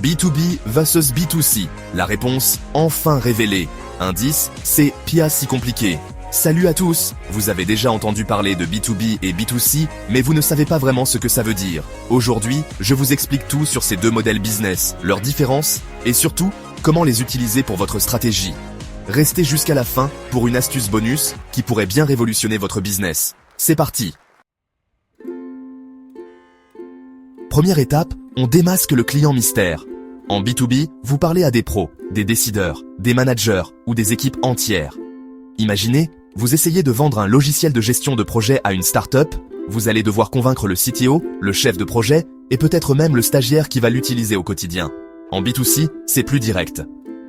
B2B versus B2C. La réponse, enfin révélée. Indice, c'est pas si compliqué. Salut à tous, vous avez déjà entendu parler de B2B et B2C, mais vous ne savez pas vraiment ce que ça veut dire. Aujourd'hui, je vous explique tout sur ces deux modèles business, leurs différences, et surtout, comment les utiliser pour votre stratégie. Restez jusqu'à la fin pour une astuce bonus qui pourrait bien révolutionner votre business. C'est parti! Première étape, on démasque le client mystère. En B2B, vous parlez à des pros, des décideurs, des managers ou des équipes entières. Imaginez, vous essayez de vendre un logiciel de gestion de projet à une start-up, vous allez devoir convaincre le CTO, le chef de projet, et peut-être même le stagiaire qui va l'utiliser au quotidien. En B2C, c'est plus direct.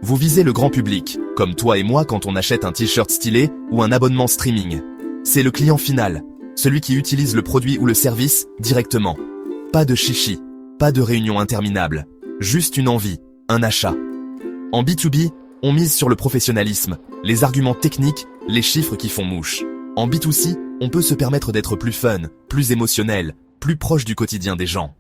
Vous visez le grand public, comme toi et moi quand on achète un t-shirt stylé ou un abonnement streaming. C'est le client final, celui qui utilise le produit ou le service directement. Pas de chichi, pas de réunion interminable, juste une envie, un achat. En B2B, on mise sur le professionnalisme, les arguments techniques, les chiffres qui font mouche. En B2C, on peut se permettre d'être plus fun, plus émotionnel, plus proche du quotidien des gens.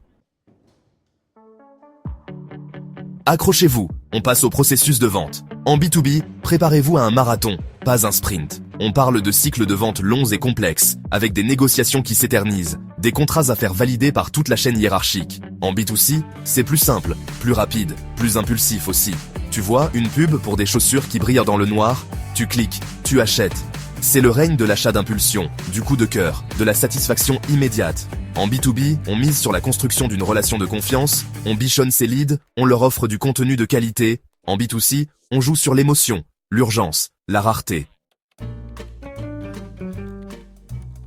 Accrochez-vous, on passe au processus de vente. En B2B, préparez-vous à un marathon, pas un sprint. On parle de cycles de vente longs et complexes, avec des négociations qui s'éternisent, des contrats à faire valider par toute la chaîne hiérarchique. En B2C, c'est plus simple, plus rapide, plus impulsif aussi. Tu vois une pub pour des chaussures qui brillent dans le noir, tu cliques, tu achètes. C'est le règne de l'achat d'impulsion, du coup de cœur, de la satisfaction immédiate. En B2B, on mise sur la construction d'une relation de confiance, on bichonne ses leads, on leur offre du contenu de qualité. En B2C, on joue sur l'émotion, l'urgence, la rareté.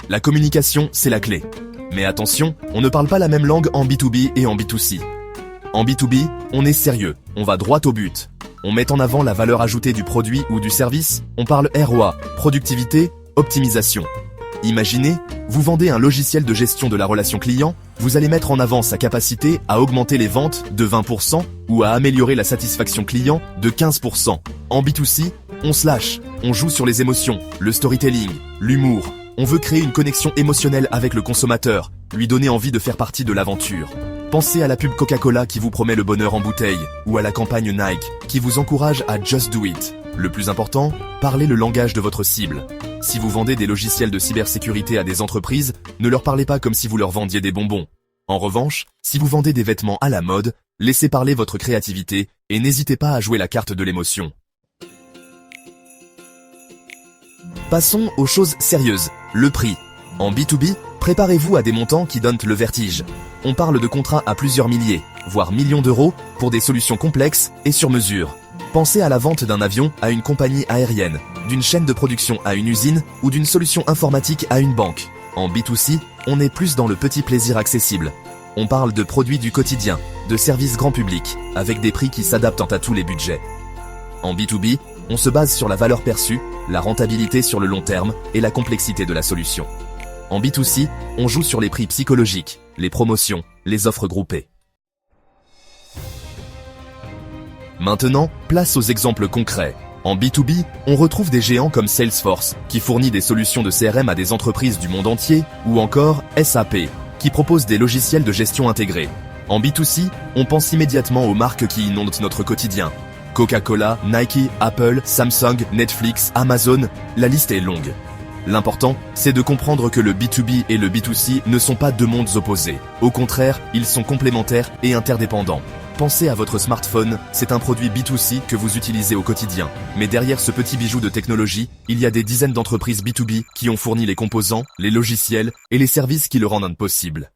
La communication, c'est la clé. Mais attention, on ne parle pas la même langue en B2B et en B2C. En B2B, on est sérieux, on va droit au but. On met en avant la valeur ajoutée du produit ou du service, on parle ROI, productivité, optimisation. Imaginez, vous vendez un logiciel de gestion de la relation client, vous allez mettre en avant sa capacité à augmenter les ventes de 20% ou à améliorer la satisfaction client de 15%. En B2C, on se lâche, on joue sur les émotions, le storytelling, l'humour. On veut créer une connexion émotionnelle avec le consommateur, lui donner envie de faire partie de l'aventure. Pensez à la pub Coca-Cola qui vous promet le bonheur en bouteille, ou à la campagne Nike qui vous encourage à Just Do It. Le plus important, parlez le langage de votre cible. Si vous vendez des logiciels de cybersécurité à des entreprises, ne leur parlez pas comme si vous leur vendiez des bonbons. En revanche, si vous vendez des vêtements à la mode, laissez parler votre créativité et n'hésitez pas à jouer la carte de l'émotion. Passons aux choses sérieuses, le prix. En B2B, préparez-vous à des montants qui donnent le vertige. On parle de contrats à plusieurs milliers, voire millions d'euros, pour des solutions complexes et sur mesure. Pensez à la vente d'un avion à une compagnie aérienne, d'une chaîne de production à une usine ou d'une solution informatique à une banque. En B2C, on est plus dans le petit plaisir accessible. On parle de produits du quotidien, de services grand public, avec des prix qui s'adaptent à tous les budgets. En B2B, on se base sur la valeur perçue, la rentabilité sur le long terme et la complexité de la solution. En B2C, on joue sur les prix psychologiques, les promotions, les offres groupées. Maintenant, place aux exemples concrets. En B2B, on retrouve des géants comme Salesforce, qui fournit des solutions de CRM à des entreprises du monde entier, ou encore SAP, qui propose des logiciels de gestion intégrés. En B2C, on pense immédiatement aux marques qui inondent notre quotidien. Coca-Cola, Nike, Apple, Samsung, Netflix, Amazon, la liste est longue. L'important, c'est de comprendre que le B2B et le B2C ne sont pas deux mondes opposés. Au contraire, ils sont complémentaires et interdépendants. Pensez à votre smartphone, c'est un produit B2C que vous utilisez au quotidien. Mais derrière ce petit bijou de technologie, il y a des dizaines d'entreprises B2B qui ont fourni les composants, les logiciels et les services qui le rendent possible.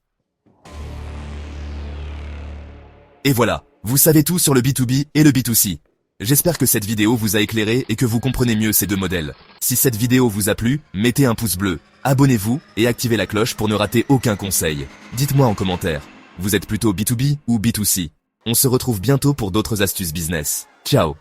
Et voilà, vous savez tout sur le B2B et le B2C. J'espère que cette vidéo vous a éclairé et que vous comprenez mieux ces deux modèles. Si cette vidéo vous a plu, mettez un pouce bleu, abonnez-vous et activez la cloche pour ne rater aucun conseil. Dites-moi en commentaire, vous êtes plutôt B2B ou B2C? On se retrouve bientôt pour d'autres astuces business. Ciao!